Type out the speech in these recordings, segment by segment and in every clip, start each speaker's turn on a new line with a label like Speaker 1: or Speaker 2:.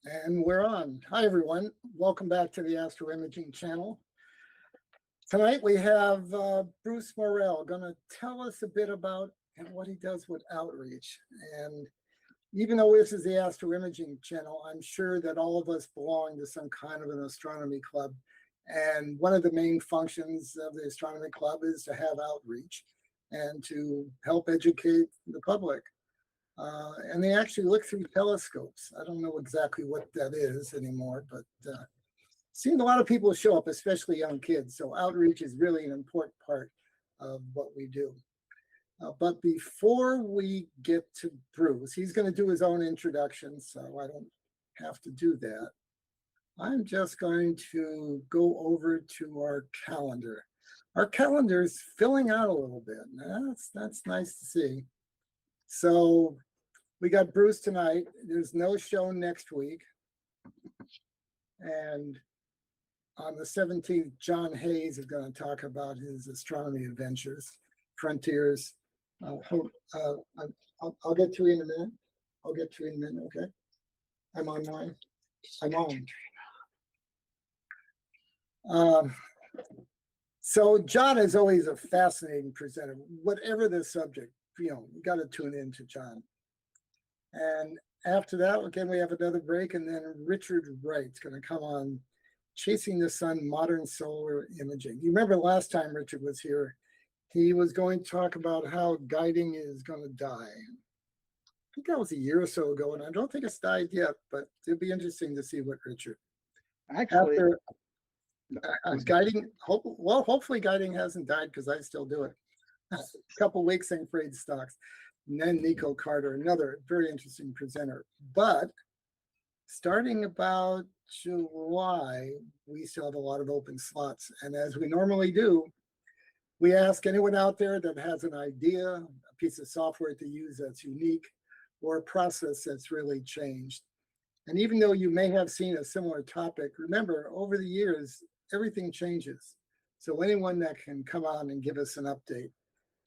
Speaker 1: And we're on. Hi, everyone. Welcome back to the Astro Imaging channel. Tonight we have Bruce Morurell going to tell us a bit about what he does with outreach. And even though this is the Astro Imaging channel, I'm sure that all of us belong to some kind of an astronomy club. And one of the main functions of the astronomy club is to have outreach and to help educate the public. And they actually look through telescopes. I don't know exactly what that is anymore, but seen a lot of people show up, especially young kids. So outreach is really an important part of what we do. But before we get to Bruce, he's going to do his own introduction, so I don't have to do that. I'm just going to go over to our calendar. Our calendar is filling out a little bit. That's nice to see. So we got Bruce tonight. There's no show next week. And on the 17th, John Hayes is going to talk about his astronomy adventures, frontiers. I'll get to you in a minute. I'll get to you in a minute, okay? I'm online. I'm on. So John is always a fascinating presenter. Whatever the subject, you got to tune in to John. And after that, again, we have another break, and then Richard Wright's going to come on Chasing the Sun, Modern Solar Imaging. You remember last time Richard was here, he was going to talk about how guiding is going to die. I think that was a year or so ago, and I don't think it's died yet, but it'll be interesting to see what Richard.
Speaker 2: Actually,
Speaker 1: guiding, hopefully guiding hasn't died because I still do it. A couple weeks in Freud stocks. And then Nico Carter, another very interesting presenter. But starting about July, we still have a lot of open slots. And as we normally do, we ask anyone out there that has an idea, a piece of software to use that's unique, or a process that's really changed. And even though you may have seen a similar topic, remember, over the years, everything changes. So anyone that can come on and give us an update,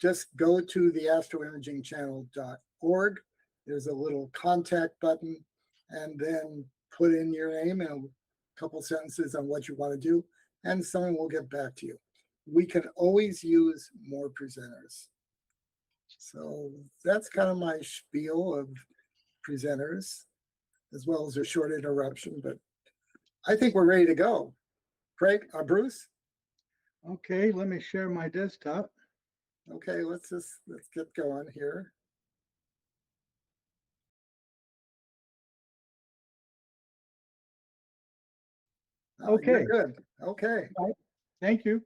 Speaker 1: just go to the astroimagingchannel.org. There's a little contact button, and then put in your name and a couple sentences on what you want to do, and someone will get back to you. We can always use more presenters. So that's kind of my spiel of presenters, as well as a short interruption, but I think we're ready to go. Craig, Bruce?
Speaker 2: okay, let me share my desktop.
Speaker 1: Okay, let's get going here.
Speaker 2: Okay.
Speaker 1: Good. Okay.
Speaker 2: Thank you.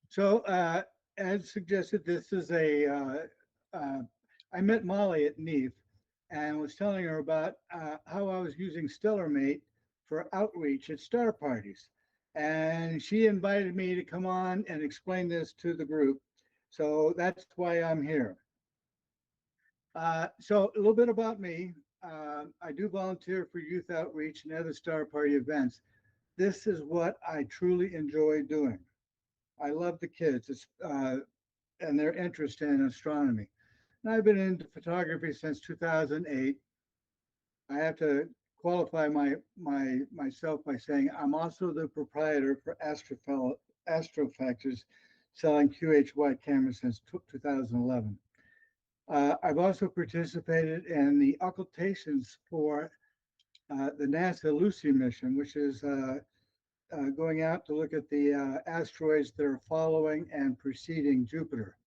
Speaker 2: So, as suggested, this is I met Molly at NEAF and was telling her about how I was using StellarMate for outreach at star parties. And she invited me to come on and explain this to the group. So that's why I'm here. So a little bit about me. I do volunteer for youth outreach and other star party events. This is what I truly enjoy doing. I love the kids and their interest in astronomy. And I've been into photography since 2008. I have to qualify myself by saying I'm also the proprietor for Astrofactors, selling QH-wide cameras since 2011. I've also participated in the occultations for the NASA Lucy mission, which is going out to look at the asteroids that are following and preceding Jupiter.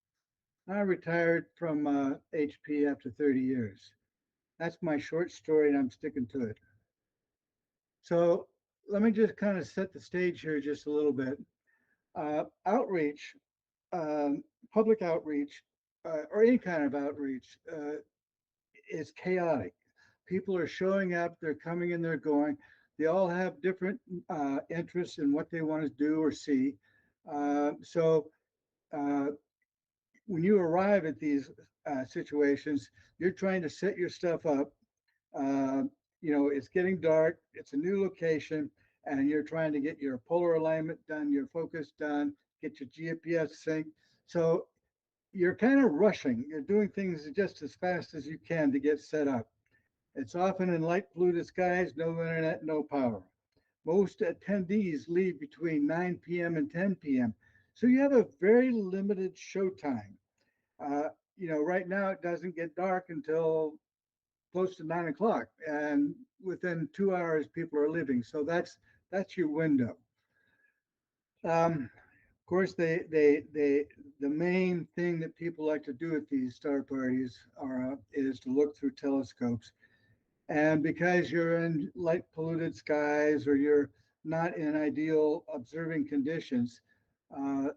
Speaker 2: I retired from HP after 30 years. That's my short story, and I'm sticking to it. So let me just kind of set the stage here just a little bit. Outreach, public outreach, or any kind of outreach is chaotic. People are showing up, they're coming and they're going. They all have different interests in what they want to do or see. So when you arrive at these situations, you're trying to set your stuff up. It's getting dark, it's a new location, and you're trying to get your polar alignment done, your focus done, get your GPS synced. So you're kind of rushing. You're doing things just as fast as you can to get set up. It's often in light polluted skies, no internet, no power. Most attendees leave between 9 p.m. and 10 p.m. So you have a very limited showtime. Right now it doesn't get dark until close to 9 o'clock, and within 2 hours people are leaving. So that's your window. Of course, the main thing that people like to do at these star parties is to look through telescopes. And because you're in light polluted skies or you're not in ideal observing conditions, uh,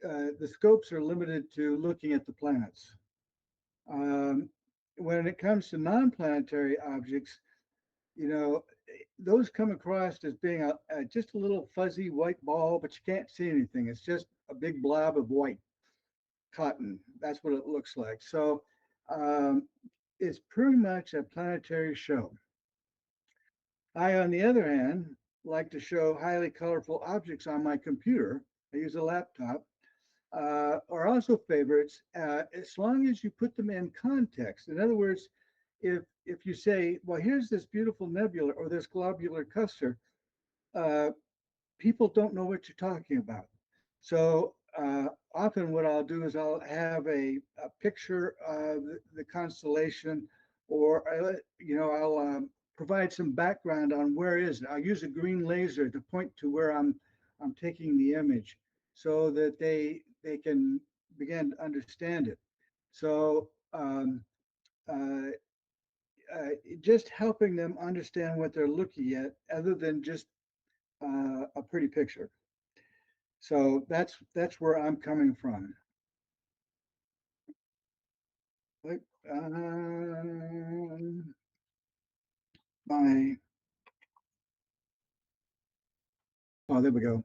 Speaker 2: the scopes are limited to looking at the planets. Um, when it comes to non-planetary objects, you know, those come across as being just a little fuzzy white ball, but you can't see anything. It's just a big blob of white cotton. That's what it looks like. So um, it's pretty much a planetary show. I, on the other hand, like to show highly colorful objects on my computer. I use a laptop. Are also favorites as long as you put them in context. In other words, if you say, well, here's this beautiful nebula or this globular cluster, uh, people don't know what you're talking about. So often what I'll do is I'll have a picture of the constellation, or I'll provide some background on where it is. I'll use a green laser to point to where I'm taking the image, so that they can begin to understand it. So uh, just helping them understand what they're looking at, other than just a pretty picture. So that's where I'm coming from. Like, my oh, there we go.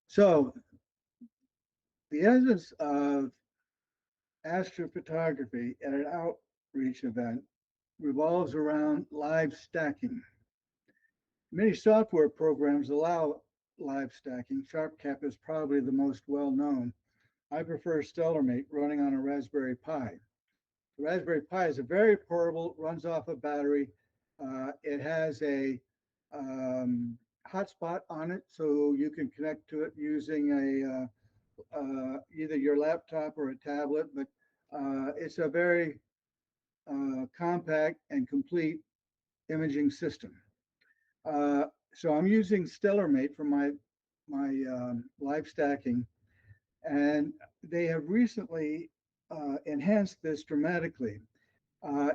Speaker 2: So the essence of astrophotography at an outreach event revolves around live stacking. Many software programs allow live stacking. SharpCap is probably the most well known. I prefer StellarMate running on a Raspberry Pi. The Raspberry Pi is a very portable, runs off a battery. It has a hotspot on it, so you can connect to it using either your laptop or a tablet. But it's a very compact and complete imaging system. So I'm using StellarMate for my live stacking, and they have recently enhanced this dramatically.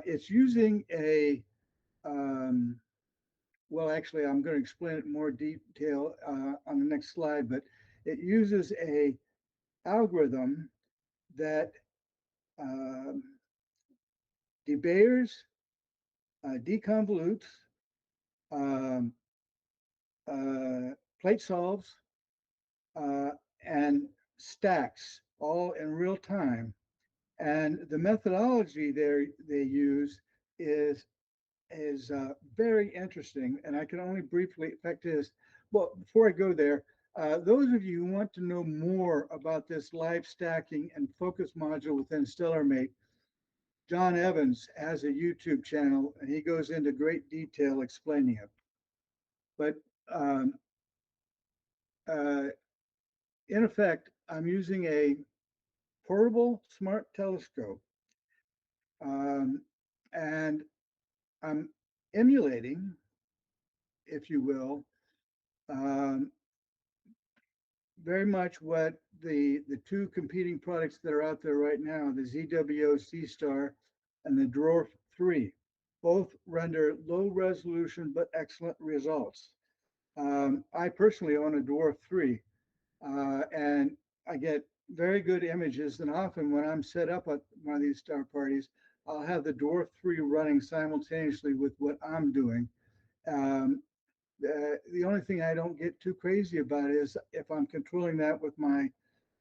Speaker 2: It's using um, well, actually, I'm going to explain it in more detail on the next slide, but it uses a algorithm that um, debayers, deconvolutes, um, plate solves, uh, and stacks all in real time. And the methodology they use is very interesting, and I can only briefly affect this. Well, before I go there, those of you who want to know more about this live stacking and focus module within StellarMate, John Evans has a YouTube channel, and he goes into great detail explaining it. But um, uh, in effect, I'm using a portable smart telescope, um, and I'm emulating, if you will, um, very much what the two competing products that are out there right now, the ZWO C Star and the Dwarf 3, both render low resolution but excellent results. I personally own a Dwarf 3, and I get very good images. And often when I'm set up at one of these star parties, I'll have the Dwarf 3 running simultaneously with what I'm doing. Um, the only thing I don't get too crazy about is if I'm controlling that with my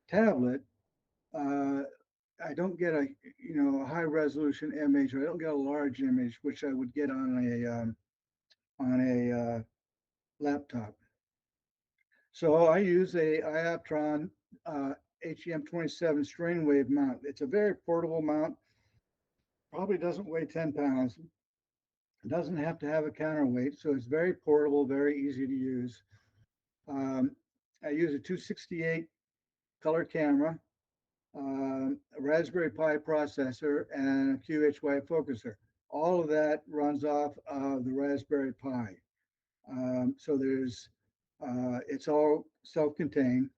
Speaker 2: tablet, uh, I don't get a high resolution image, or I don't get a large image, which I would get on a laptop. So I use a Ioptron HEM27 strain wave mount. It's a very portable mount, probably doesn't weigh 10 pounds, It doesn't have to have a counterweight, so it's very portable, very easy to use. I use a 268 color camera, a Raspberry Pi processor, and a QHY focuser. All of that runs off of the Raspberry Pi. So it's all self-contained.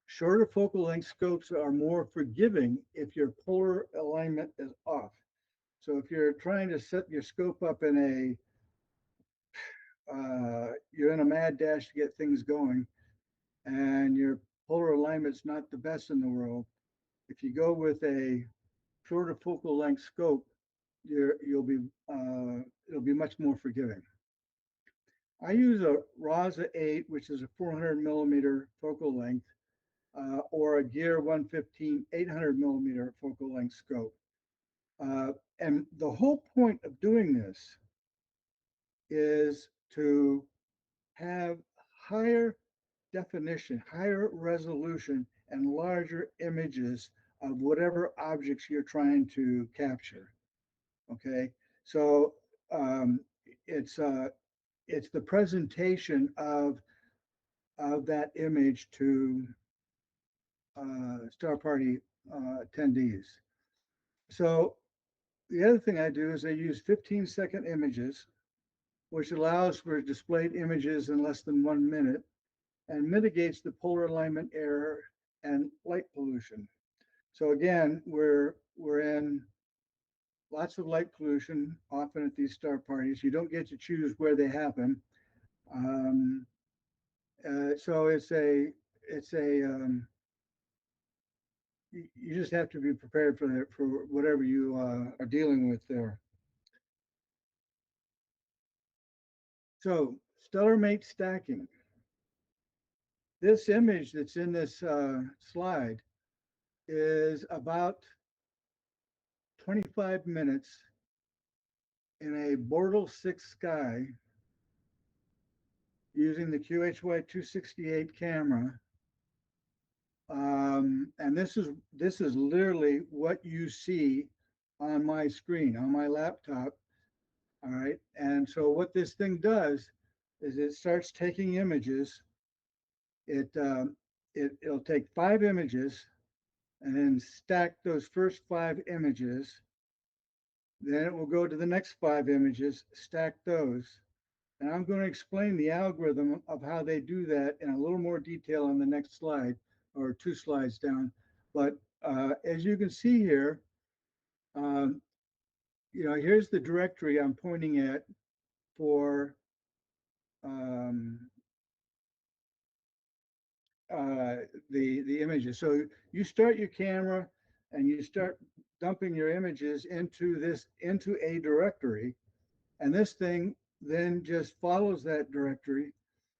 Speaker 2: Shorter focal length scopes are more forgiving if your polar alignment is off. So if you're trying to set your scope up in you're in a mad dash to get things going, and your polar alignment's not the best in the world, if you go with a shorter focal length scope, it'll be much more forgiving. I use a RASA 8, which is a 400 millimeter focal length, or a Gear 115 800 millimeter focal length scope. And the whole point of doing this is to have higher definition, higher resolution, and larger images of whatever objects you're trying to capture. Okay, so it's the presentation of that image to Star Party attendees. So the other thing I do is I use 15-second images, which allows for displayed images in less than 1 minute and mitigates the polar alignment error and light pollution. So again, we're in lots of light pollution often at these star parties. You don't get to choose where they happen. So you just have to be prepared for whatever you are dealing with there. So stellar mate stacking. This image that's in this slide is about 25 minutes in a Bortle 6 sky using the QHY 268 camera. And this is literally what you see on my screen, on my laptop. All right. And so what this thing does is it starts taking images. It'll take 5 images and then stack those first 5 images. Then it will go to the next 5 images, stack those. And I'm going to explain the algorithm of how they do that in a little more detail on the next slide, or 2 slides down. But as you can see here, here's the directory I'm pointing at for the images. So you start your camera and you start dumping your images into a directory, and this thing then just follows that directory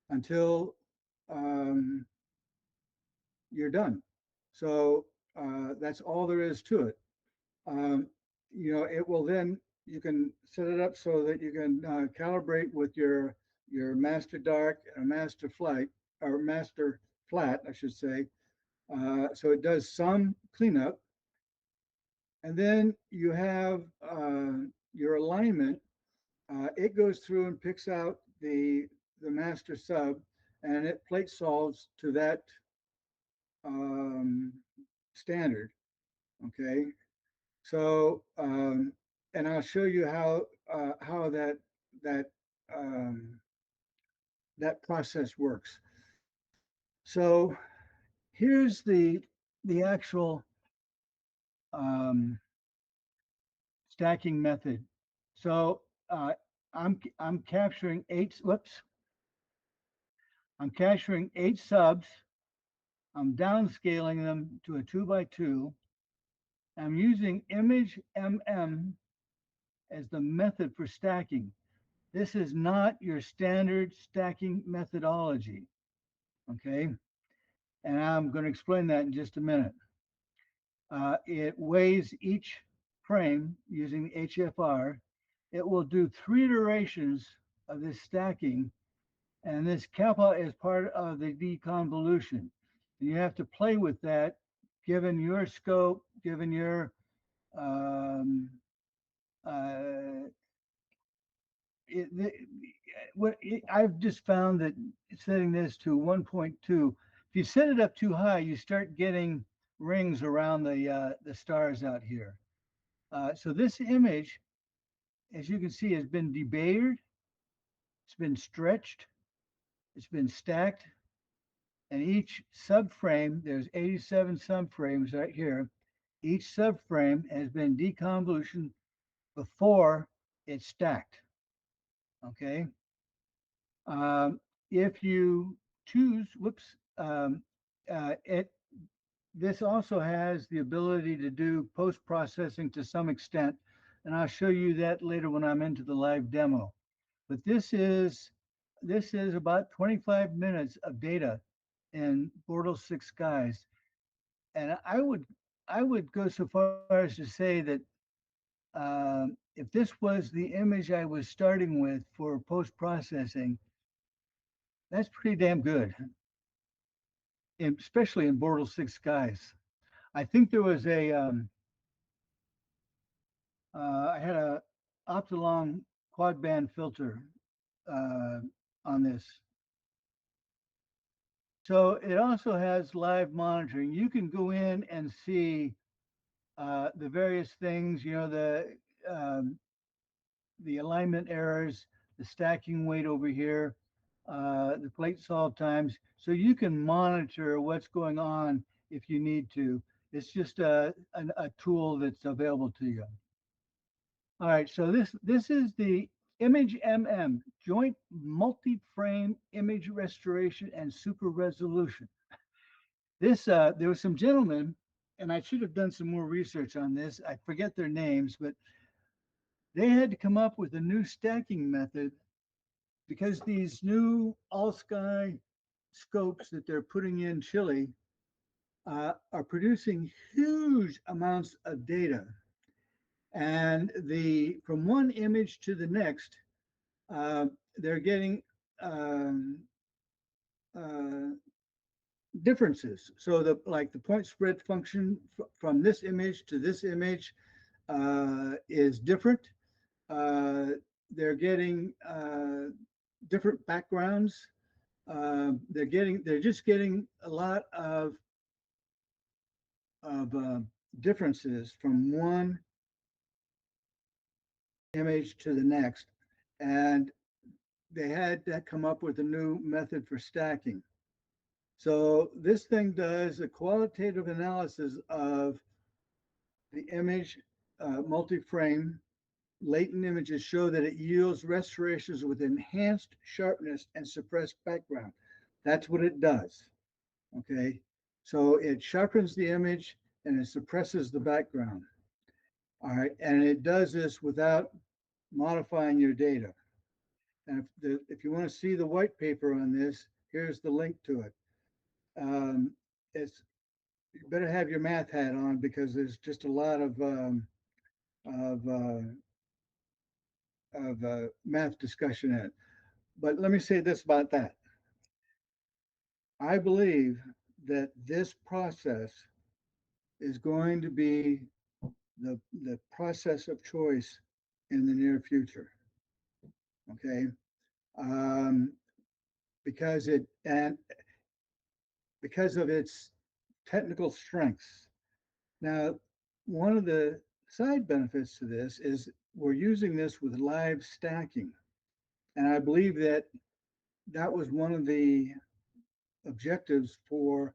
Speaker 2: until you're done. So that's all there is to it. It will then, you can set it up so that you can calibrate with your master dark and master flight, or master flat, I should say. So it does some cleanup. And then you have your alignment. It goes through and picks out the master sub, and it plate solves to that standard. Okay, so and I'll show you how that process works. So here's the actual stacking method. So I'm capturing 8. Whoops. I'm capturing 8 subs. I'm downscaling them to a 2x2. I'm using image as the method for stacking. This is not your standard stacking methodology. Okay. And I'm going to explain that in just a minute. It weighs each frame using HFR. It will do 3 iterations of this stacking, and this kappa is part of the deconvolution. And you have to play with that given your scope, given your I've just found that setting this to 1.2, if you set it up too high, you start getting rings around the stars out here. So this image, as you can see, has been debayered, it's been stretched, it's been stacked, and each subframe, there's 87 subframes right here. Each subframe has been deconvolution before it's stacked. Okay. If you choose, whoops, it this also has the ability to do post processing to some extent, and I'll show you that later when I'm into the live demo. But this is about 25 minutes of data in Bortle 6 skies, and I would go so far as to say that if this was the image I was starting with for post processing, that's pretty damn good, especially in Bortle 6 skies. I think there was I had a Optilong quad band filter uh, on this. So it also has live monitoring. You can go in and see the various things, um, the alignment errors, the stacking weight over here, the plate solve times. So you can monitor what's going on if you need to. It's just a tool that's available to you. All right, so this is the Image MM, Joint Multi-Frame Image Restoration and Super Resolution. This there were some gentlemen, and I should have done some more research on this. I forget their names, but they had to come up with a new stacking method because these new all sky scopes that they're putting in Chile are producing huge amounts of data. And from one image to the next, uh, they're getting um, uh, differences. So the point spread function from this image to this image is different. Uh, they're getting different backgrounds. They're just getting a lot of differences from one image to the next, and they had to come up with a new method for stacking. So this thing does a qualitative analysis of the image multi-frame. Latent images show that it yields restorations with enhanced sharpness and suppressed background. That's what it does. Okay. So it sharpens the image and it suppresses the background. All right. And it does this without modifying your data. And if you want to see the white paper on this, here's the link to it. It's You better have your math hat on because there's just a lot of math discussion in it. But let me say this about that. I believe that this process is going to be the process of choice in the near future. Okay, um, because it and because of its technical strengths. Now, one of the side benefits to this is we're using this with live stacking, and I believe that was one of the objectives for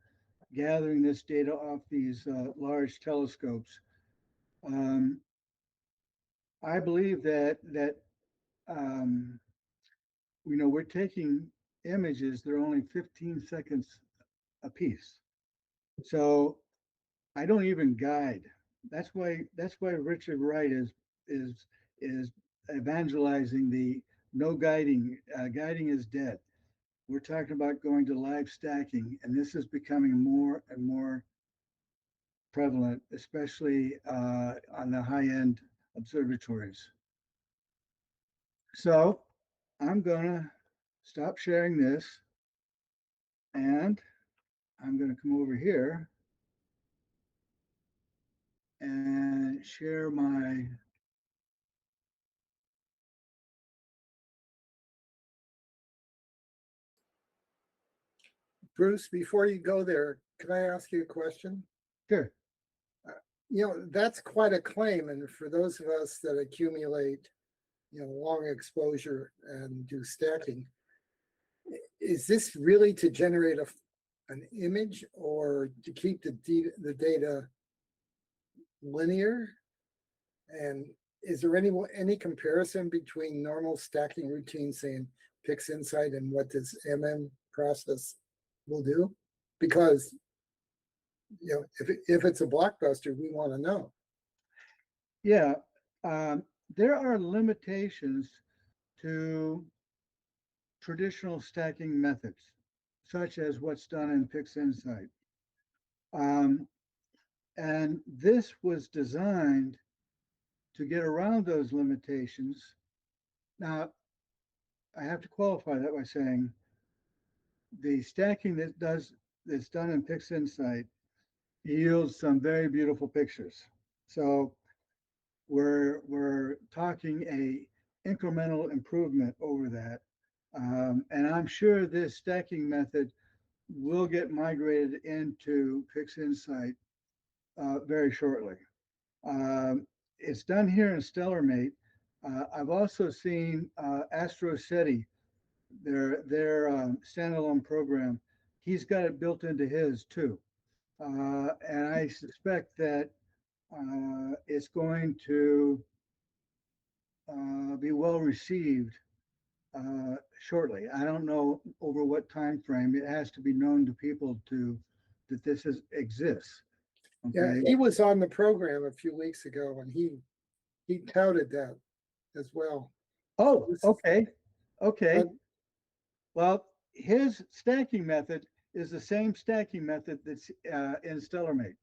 Speaker 2: gathering this data off these large telescopes. Um, I believe that um, we're taking images that are only 15 seconds a piece. So I don't even guide. That's why Richard Wright is evangelizing the no guiding. Guiding is dead. We're talking about going to live stacking, and this is becoming more and more prevalent, especially on the high end observatories. So I'm gonna stop sharing this, and I'm gonna come over here and share my
Speaker 1: Bruce, before you go there, can I ask you a question?
Speaker 2: Sure.
Speaker 1: That's quite a claim. And for those of us that accumulate, long exposure and do stacking, is this really to generate an image or to keep the data linear? And is there any comparison between normal stacking routines, saying PixInsight, and what this MM process will do? Because if it's a blockbuster, we want to know.
Speaker 2: Yeah, there are limitations to traditional stacking methods, such as what's done in PixInsight. And this was designed to get around those limitations. Now, I have to qualify that by saying the stacking that's done in PixInsight yields some very beautiful pictures. So we're talking a incremental improvement over that. And I'm sure this stacking method will get migrated into PixInsight very shortly. It's done here in StellarMate. I've also seen Astro their standalone program. He's got it built into his too. And I suspect that it's going to be well received shortly. I don't know over what time frame. It has to be known to people that this exists.
Speaker 1: Yeah,
Speaker 2: Okay.
Speaker 1: he was on the program a few weeks ago, and he touted that as well.
Speaker 2: Oh,
Speaker 1: This is-
Speaker 2: okay. Okay.
Speaker 1: but
Speaker 2: Well, his stacking method is the same stacking method that's in StellarMate.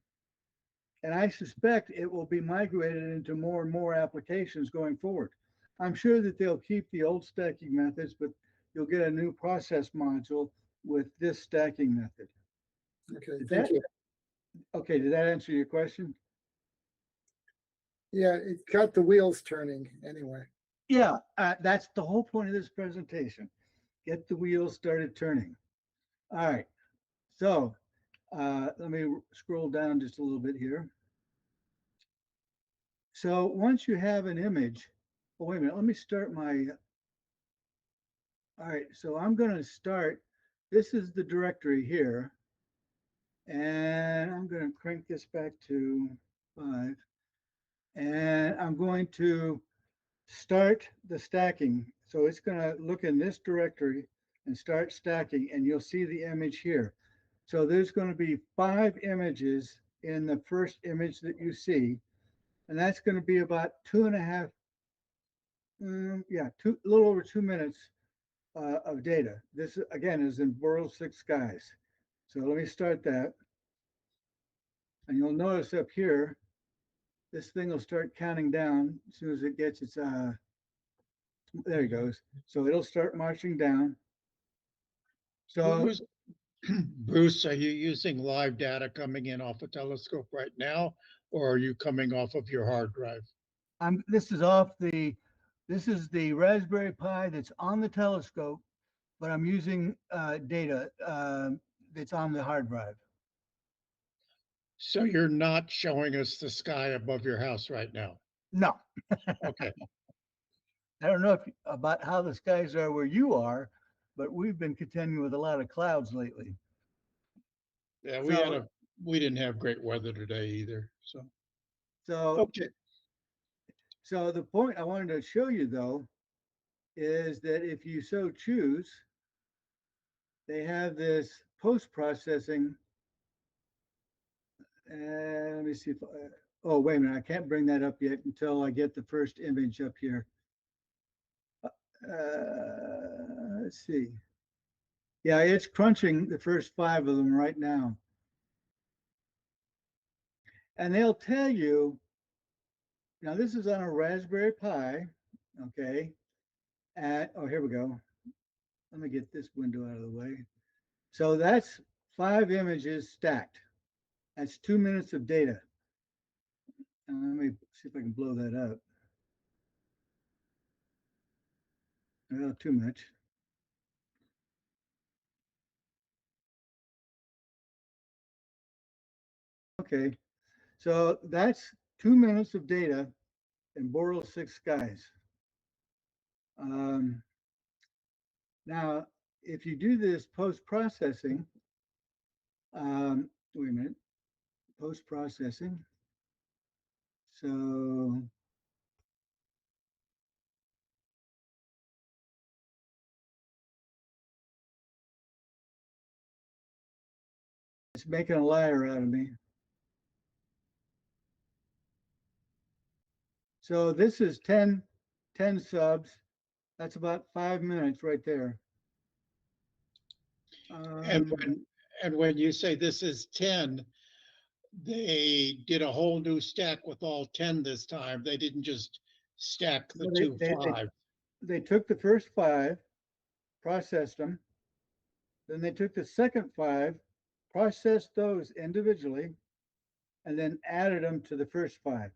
Speaker 2: And I suspect it will be migrated into more and more applications going forward. I'm sure that they'll keep the old stacking methods, but you'll get a new process module with this stacking method.
Speaker 1: Okay, thank you.
Speaker 2: Okay, did that answer your question?
Speaker 1: Yeah, it got the wheels turning anyway.
Speaker 2: Yeah, that's the whole point of this presentation. Get the wheels started turning. All right, so let me scroll down just a little bit here. So once you have an image, oh, wait a minute, let me start my, all right, so I'm going to start, this is the directory here, and I'm going to crank this back to 5, and I'm going to start the stacking. So it's going to look in this directory and start stacking, and you'll see the image here. So there's going to be 5 images in the first image that you see, and that's going to be about 2.5, a little over 2 minutes of data. This again is in Morrell 6 skies. So let me start that. And you'll notice up here, this thing will start counting down as soon as it gets its, there it goes. So it'll start marching down. So
Speaker 3: Bruce, Bruce, are you using live data coming in off a telescope right now, or are you coming off of your hard drive?
Speaker 2: this is the Raspberry Pi that's on the telescope, but I'm using data that's on the hard drive.
Speaker 3: So you're not showing us the sky above your house right now?
Speaker 2: No,
Speaker 3: Okay.
Speaker 2: I don't know about how the skies are where you are, but we've been contending with a lot of clouds lately.
Speaker 3: Yeah,
Speaker 2: So-
Speaker 3: we didn't have great weather today either. So
Speaker 2: So,
Speaker 3: okay.
Speaker 2: so the point I wanted to show you though is that if you so choose, they have this post-processing. And let me see if oh, wait a minute, I can't bring that up yet until I get the first image up here. Let's see. Yeah, it's crunching the first 5 of them right now. And they'll tell you, now this is on a Raspberry Pi, okay? Oh, here we go. Let me get this window out of the way. So that's 5 images stacked. That's 2 minutes of data. Let me see if I can blow that up. Well, too much. Okay, so that's 2 minutes of data in Boreal 6 skies. Um, Now, if you do this post-processing, wait a minute, post-processing. So it's making a liar out of me. So this is 10 subs. That's about 5 minutes right there.
Speaker 3: And when you say this is 10, they did a whole new stack with all 10 this time. They didn't just stack the
Speaker 2: Well,
Speaker 3: two five.
Speaker 2: they took the first 5, processed them. Then they took the second 5, processed those individually, and then added them to the first 5.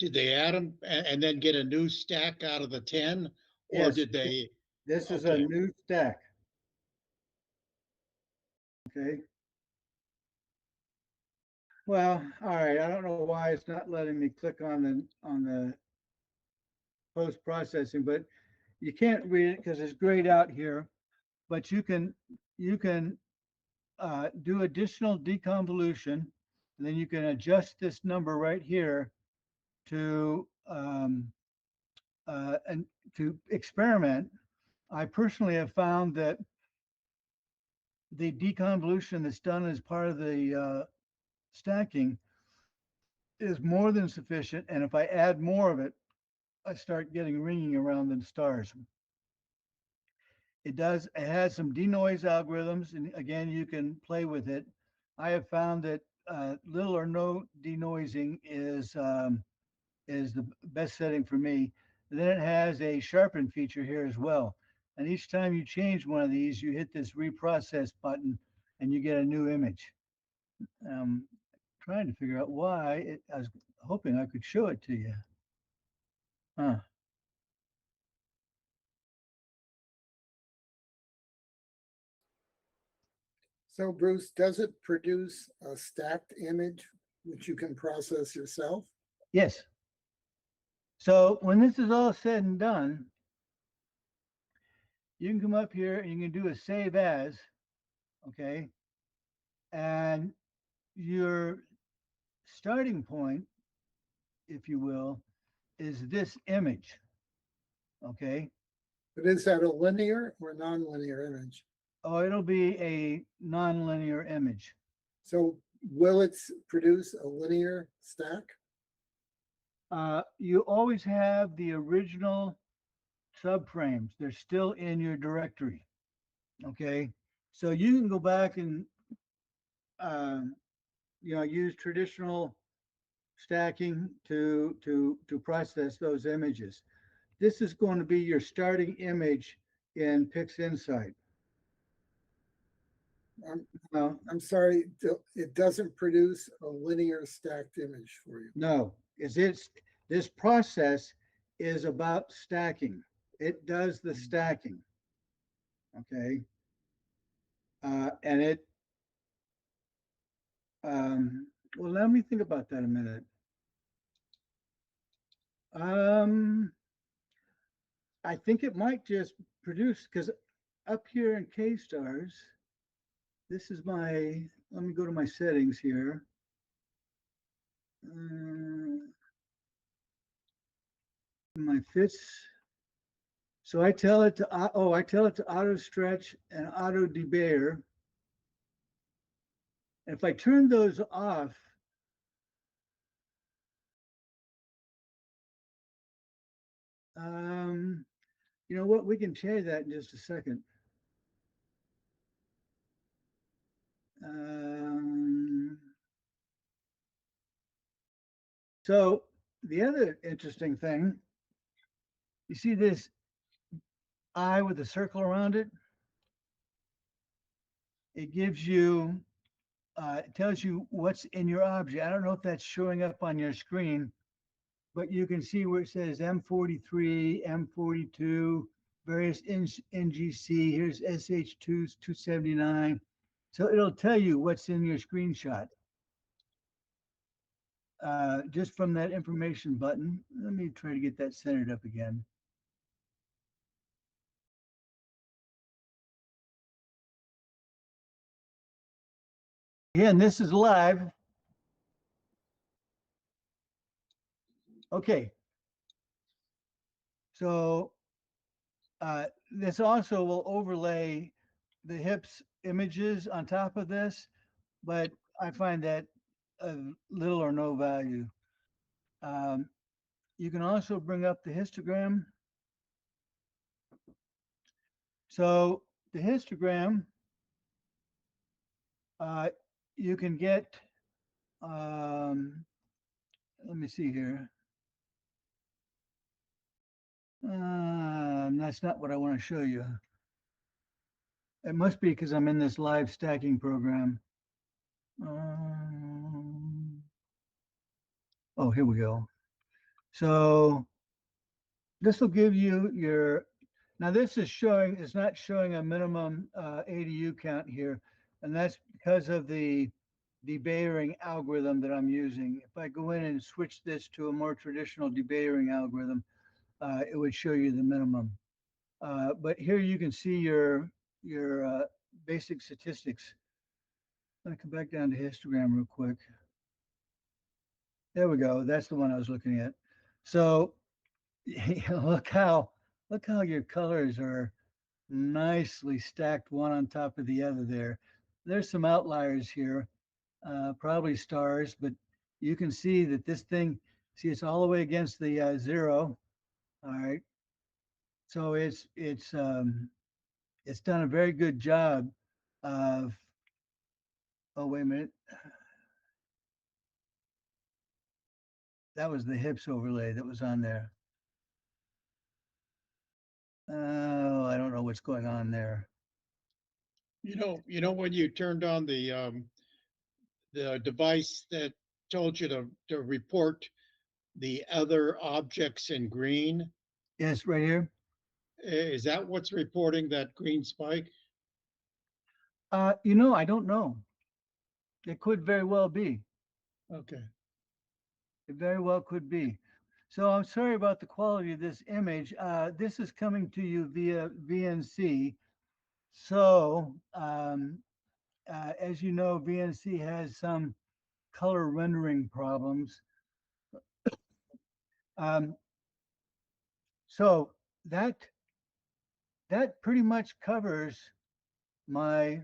Speaker 3: Did they add them and then get a new stack out of the 10? Or
Speaker 2: Yes,
Speaker 3: did they?
Speaker 2: this is a
Speaker 3: Okay.
Speaker 2: new stack. Okay. Well, all right. I don't know why it's not letting me click on the post processing, but you can't read it because it's grayed out here. But you can do additional deconvolution, and then you can adjust this number right here to and to experiment. I personally have found that the deconvolution that's done as part of the stacking is more than sufficient. And if I add more of it, I start getting ringing around the stars. It has some denoise algorithms, and again, you can play with it. I have found that little or no denoising is the best setting for me. And then it has a sharpen feature here as well. And each time you change one of these, you hit this reprocess button and you get a new image. Trying to figure out why. I was hoping I could show it to you. Huh.
Speaker 1: So Bruce, does it produce a stacked image which you can process yourself?
Speaker 2: Yes. So when this is all said and done, you can come up here and you can do a save as, okay? And your starting point, if you will, is this image, okay?
Speaker 1: But is that a linear or non-linear image?
Speaker 2: Oh, it'll be a non-linear image.
Speaker 1: So will it produce a linear stack?
Speaker 2: You always have the original subframes. They're still in your directory, okay? So you can go back and use traditional stacking to process those images. This is going to be your starting image in PixInsight.
Speaker 1: I'm sorry, it doesn't produce a linear stacked image for you.
Speaker 2: No, this process is about stacking. It does the stacking. Okay. And it well, let me think about that a minute. I think it might just produce, because up here in K-stars, this is let me go to my settings here. My fits. So I tell it to auto stretch and auto debayer. If I turn those off, you know what? We can change that in just a second. So the other interesting thing, you see this eye with a circle around it? It gives you, it tells you what's in your object. I don't know if that's showing up on your screen, but you can see where it says M43, M42, various NGC. Here's SH2s, 279. So it'll tell you what's in your screenshot. Just from that information button. Let me try to get that centered up again. Again, this is live. Okay. So this also will overlay the hips images on top of this, but I find that of little or no value. You can also bring up the histogram. So the histogram, you can get, let me see here. That's not what I want to show you. It must be because I'm in this live stacking program. Oh, here we go. So this will give you your, now this is showing, it's not showing a minimum ADU count here. And that's because of the debayering algorithm that I'm using. If I go in and switch this to a more traditional debayering algorithm, it would show you the minimum. But here you can see your basic statistics. Let me come back down to histogram real quick. There we go. That's the one I was looking at. So look how your colors are nicely stacked one on top of the other there. There's some outliers here, probably stars, but you can see that this thing, see, it's all the way against the 0. All right. So it's done a very good job of, oh, wait a minute. That was the hips overlay that was on there. Oh, I don't know what's going on there.
Speaker 3: You know when you turned on the device that told you to report the other objects in green,
Speaker 2: Yes, right here.
Speaker 3: is that what's reporting that green spike?
Speaker 2: You know, I don't know. It could very well be.
Speaker 3: Okay.
Speaker 2: It very well could be. So I'm sorry about the quality of this image. This is coming to you via VNC. So as you know, VNC has some color rendering problems. So that pretty much covers my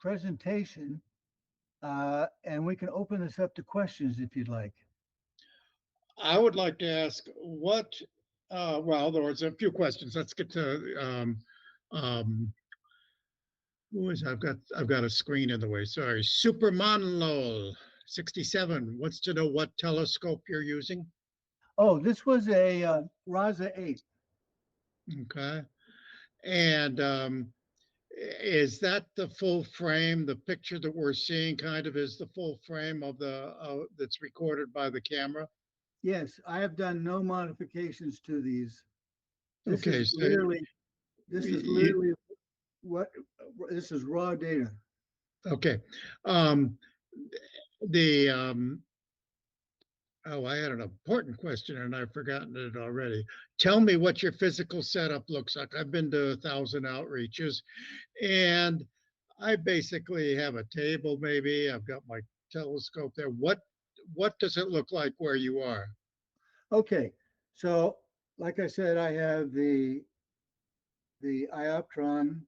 Speaker 2: presentation. And we can open this up to questions if you'd like.
Speaker 3: I would like to ask what, well, there was a few questions. Let's get to, who is, I've got a screen in the way. Sorry. Supermanlol 67 wants to know what telescope you're using.
Speaker 2: Oh, this was a Raza 8.
Speaker 3: Okay. And is that the full frame? The picture that we're seeing kind of is the full frame of the that's recorded by the camera?
Speaker 2: Yes, I have done no modifications to these. This
Speaker 3: Okay,
Speaker 2: is
Speaker 3: so
Speaker 2: literally, this is
Speaker 3: you-
Speaker 2: literally what, this is raw data.
Speaker 3: okay. The oh, I had an important question and I've forgotten it already. Tell me what your physical setup looks like. I've been to 1,000 outreaches and I basically have a table maybe. I've got my telescope there. What does it look like where you are?
Speaker 2: Okay, so like I said, I have the Ioptron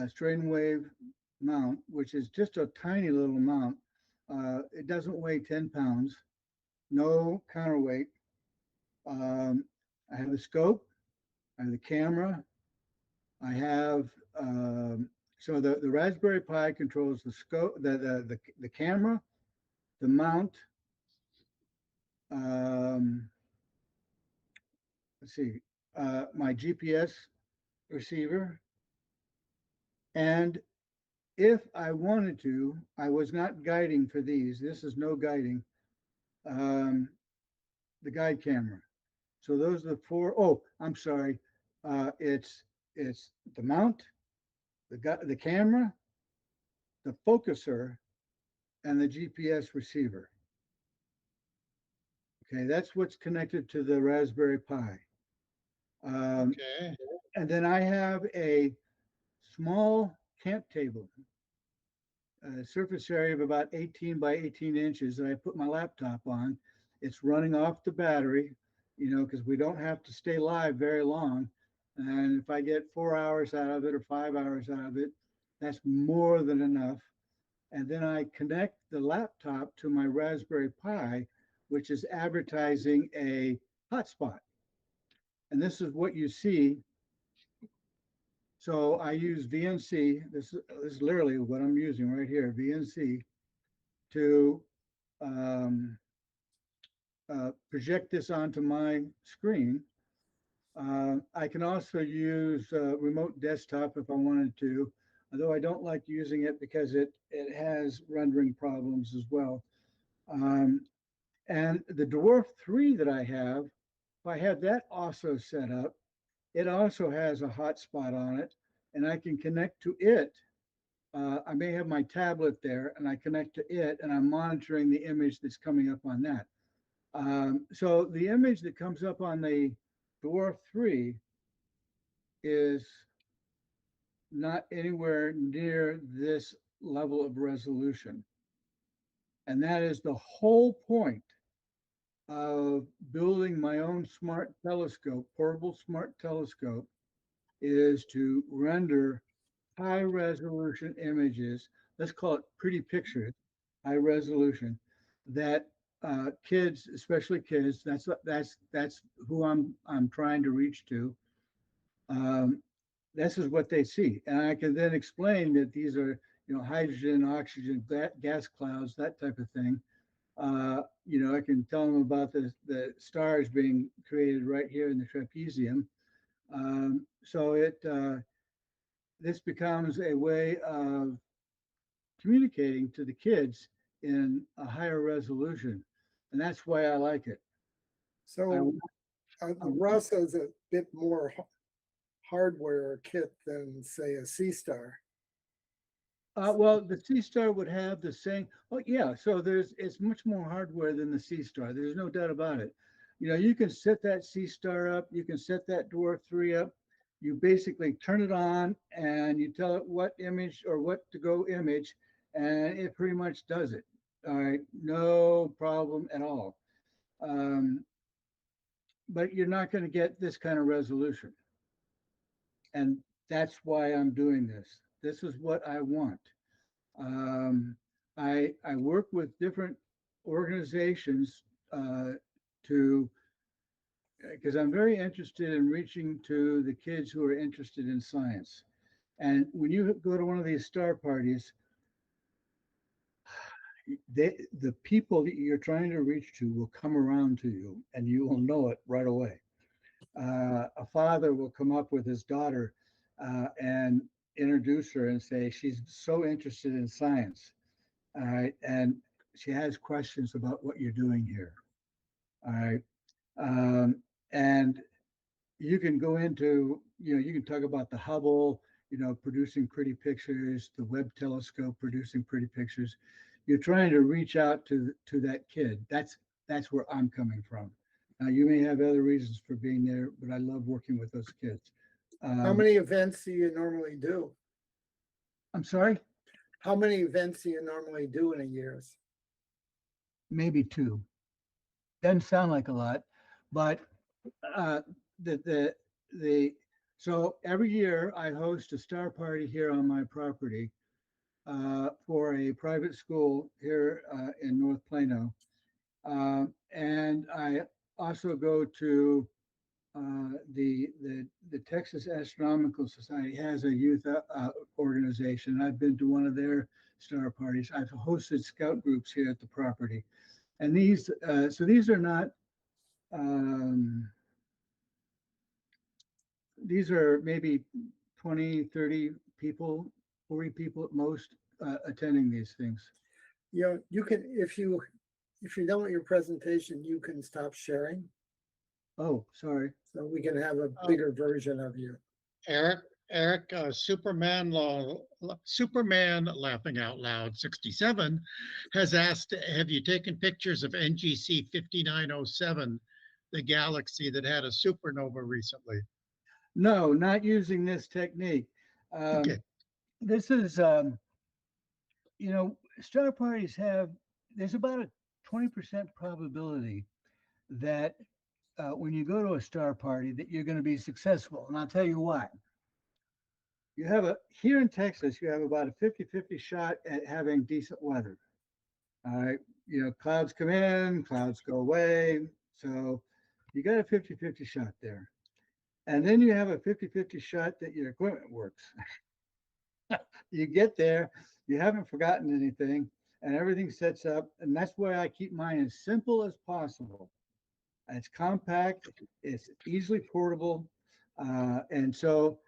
Speaker 2: strain wave mount, which is just a tiny little mount. It doesn't weigh 10 pounds, no counterweight. I have the scope, I have the camera, I have, so the Raspberry Pi controls the scope, the camera, the mount, let's see, my GPS receiver. And if I wanted to, I was not guiding for these. This is no guiding. The guide camera. So those are the four. Oh, I'm sorry. It's the mount, the camera, the focuser, and the GPS receiver. Okay, that's what's connected to the Raspberry Pi.
Speaker 3: Okay.
Speaker 2: And then I have a small camp table, a surface area of about 18 by 18 inches that I put my laptop on. It's running off the battery, because we don't have to stay live very long. And if I get 4 hours out of it or 5 hours out of it, that's more than enough. And then I connect the laptop to my Raspberry Pi, which is advertising a hotspot. And this is what you see. So I use VNC. This is literally what I'm using right here, VNC, to project this onto my screen. I can also use remote desktop if I wanted to, although I don't like using it because it has rendering problems as well. And the Dwarf 3 that I have, if I have that also set up, it also has a hotspot on it, and I can connect to it. I may have my tablet there, and I connect to it, and I'm monitoring the image that's coming up on that. So the image that comes up on the Dwarf 3 is not anywhere near this level of resolution. And that is the whole point of building my own smart telescope, portable smart telescope, is to render high resolution images. Let's call it pretty pictures, high resolution, that kids, especially kids, that's who I'm trying to reach to. This is what they see, and I can then explain that these are, hydrogen, oxygen, gas clouds, that type of thing. I can tell them about the stars being created right here in the trapezium. So this becomes a way of communicating to the kids in a higher resolution, and that's why I like it.
Speaker 1: So Russ is a bit more hardware kit than, say, a C-Star.
Speaker 2: Well, the C-Star would have the same. Oh, yeah. So it's much more hardware than the C-Star. There's no doubt about it. You can set that C-Star up. You can set that Dwarf 3 up. You basically turn it on and you tell it what image or what to go image, and it pretty much does it. All right, no problem at all. But you're not going to get this kind of resolution, and that's why I'm doing this. This is what I want. I work with different organizations because I'm very interested in reaching to the kids who are interested in science. And when you go to one of these star parties, the people that you're trying to reach to will come around to you, and you will know it right away. A father will come up with his daughter and introduce her and say she's so interested in science. All right, and she has questions about what you're doing here. All right, and you can go into, you can talk about the Hubble, producing pretty pictures, the Webb telescope producing pretty pictures. You're trying to reach out to that kid. That's where I'm coming from. Now, you may have other reasons for being there, but I love working with those kids.
Speaker 1: How many events do you normally do?
Speaker 2: I'm sorry?
Speaker 1: How many events do you normally do in a year?
Speaker 2: Maybe 2. Doesn't sound like a lot, but so every year I host a star party here on my property for a private school here in North Plano, and I also go to the Texas Astronomical Society has a youth organization. I've been to one of their star parties. I've hosted scout groups here at the property, and these are not. These are maybe 20, 30 people, 40 people at most attending these things.
Speaker 1: You can, if you're done with your presentation, you can stop sharing.
Speaker 2: Oh, sorry.
Speaker 1: So we can have a bigger version of you.
Speaker 3: Eric, Eric, Superman laughing out loud 67 has asked, have you taken pictures of NGC 5907, the galaxy that had a supernova recently?
Speaker 2: No, not using this technique.
Speaker 3: Okay.
Speaker 2: This is, star parties there's about a 20% probability that when you go to a star party that you're going to be successful. And I'll tell you why. Here in Texas, you have about a 50-50 shot at having decent weather. All right. Clouds come in, clouds go away. So you got a 50-50 shot there. And then you have a 50-50 shot that your equipment works. You get there, you haven't forgotten anything, and everything sets up. And that's why I keep mine as simple as possible. It's compact, it's easily portable, and so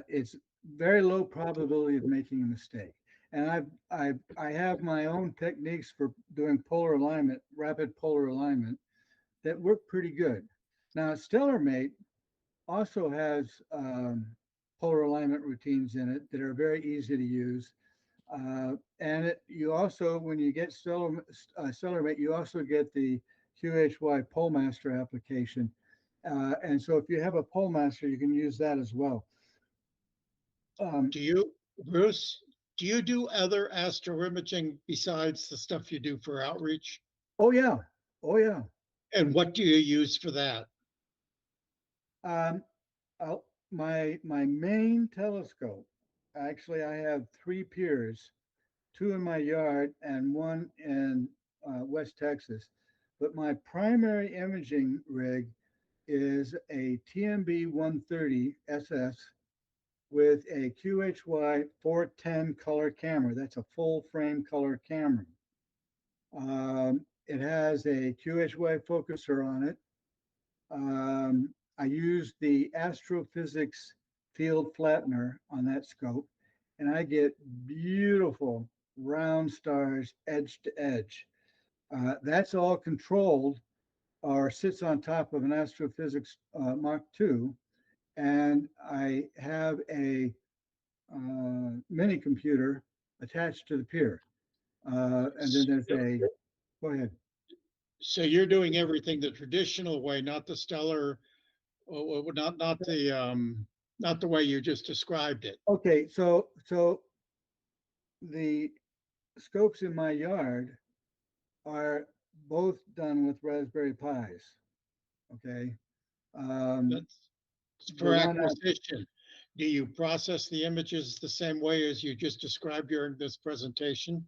Speaker 2: it's very low probability of making a mistake. And I have my own techniques for doing polar alignment, rapid polar alignment, that work pretty good. Now, StellarMate also has polar alignment routines in it that are very easy to use. And you also, when you get StellarMate, you also get the QHY PoleMaster application. And so if you have a PoleMaster, you can use that as well.
Speaker 3: Bruce, do you do other astroimaging besides the stuff you do for outreach?
Speaker 2: Oh, yeah. Oh, yeah.
Speaker 3: And what do you use for that?
Speaker 2: My main telescope, actually, I have 3 piers, 2 in my yard and 1 in West Texas. But my primary imaging rig is a TMB 130 SS with a QHY 410 color camera. That's a full frame color camera. It has a QHY focuser on it. I use the astrophysics field flattener on that scope, and I get beautiful round stars edge to edge. That's all controlled or sits on top of an astrophysics Mark II, and I have a mini computer attached to the pier. And then there's go ahead.
Speaker 3: So you're doing everything the traditional way, not the stellar, not the way you just described it.
Speaker 2: Okay, so the scopes in my yard are both done with Raspberry Pis. Okay.
Speaker 3: That's for acquisition. Do you process the images the same way as you just described during this presentation?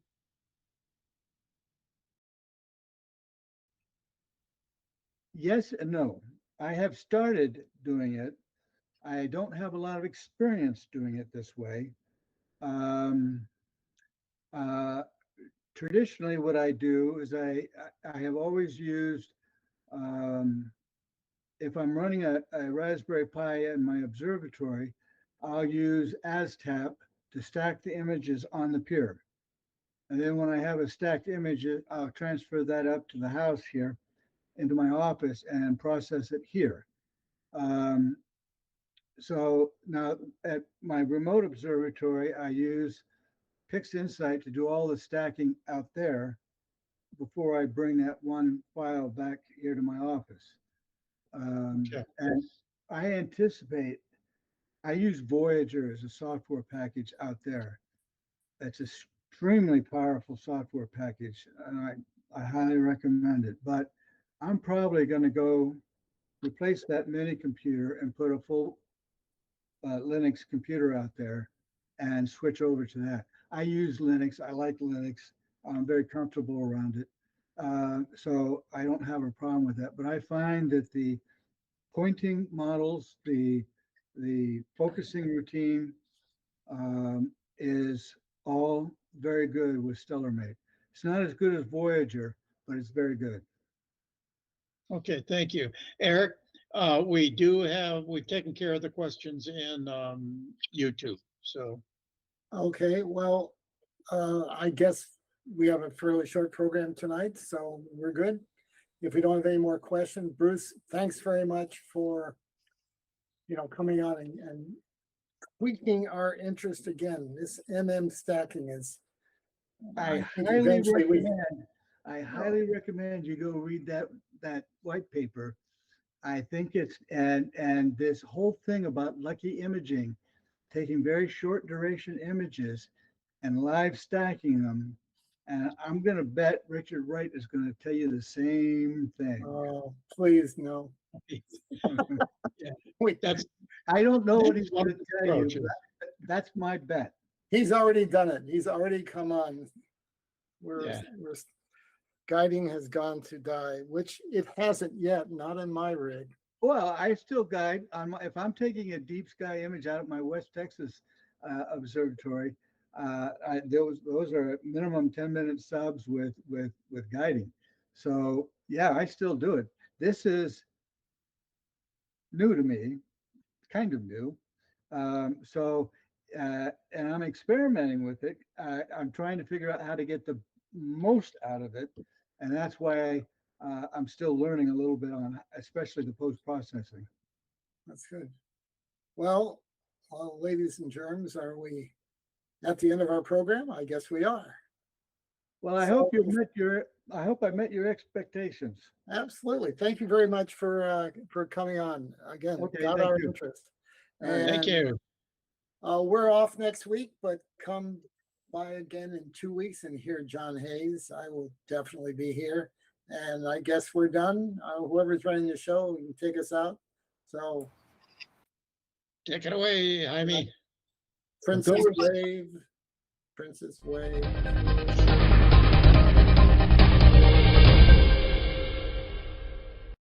Speaker 2: Yes and no. I have started doing it. I don't have a lot of experience doing it this way. Traditionally, what I do is I have always used, if I'm running a Raspberry Pi in my observatory, I'll use ASTAP to stack the images on the pier. And then when I have a stacked image, I'll transfer that up to the house here into my office and process it here. So now at my remote observatory, I use PixInsight to do all the stacking out there before I bring that one file back here to my office.
Speaker 3: Okay.
Speaker 2: And I anticipate, I use Voyager as a software package out there. That's an extremely powerful software package, and I highly recommend it. But I'm probably going to go replace that mini computer and put a full Linux computer out there and switch over to that. I use Linux. I like Linux. I'm very comfortable around it. So I don't have a problem with that. But I find that the pointing models, the focusing routine is all very good with StellarMate. It's not as good as Voyager, but it's very good.
Speaker 3: Okay, thank you. Eric, we've taken care of the questions in YouTube, so.
Speaker 1: Okay, well, I guess we have a fairly short program tonight, so we're good. If we don't have any more questions, Bruce, thanks very much for coming on and tweaking our interest again. This stacking is.
Speaker 2: I
Speaker 1: think
Speaker 2: highly
Speaker 1: eventually we-
Speaker 2: recommend, I highly recommend you go read that white paper. I think it's, and this whole thing about lucky imaging, taking very short duration images and live stacking them. And I'm gonna bet Richard Wright is gonna tell you the same thing.
Speaker 1: Oh, please, no. Wait,
Speaker 3: That's
Speaker 2: I don't know what he's
Speaker 3: one
Speaker 2: gonna
Speaker 3: of the
Speaker 2: tell you,
Speaker 3: approaches.
Speaker 2: but that's my bet.
Speaker 1: he's already done it. He's already come on.
Speaker 3: Yeah.
Speaker 1: We're guiding has gone to die, which it hasn't yet, not in my rig.
Speaker 2: Well, I still guide on my, if I'm taking a deep sky image out of my West Texas observatory, those are minimum 10-minute subs with guiding. So yeah, I still do it. This is new to me, kind of new. And I'm experimenting with it. I'm trying to figure out how to get the most out of it, and that's why I'm still learning a little bit on, especially the post-processing.
Speaker 1: That's good. Well, ladies and germs, are we at the end of our program? I guess we are.
Speaker 2: Well, I hope I met your expectations.
Speaker 1: Absolutely. Thank you very much for coming on again.
Speaker 2: Okay,
Speaker 1: Got
Speaker 2: thank
Speaker 1: our
Speaker 2: you.
Speaker 1: interest.
Speaker 3: Thank you.
Speaker 1: We're off next week, but come by again in 2 weeks and hear John Hayes. I will definitely be here. And I guess we're done. Whoever's running the show can take us out. So,
Speaker 3: Take it away, Jaime.
Speaker 1: Princess Wave.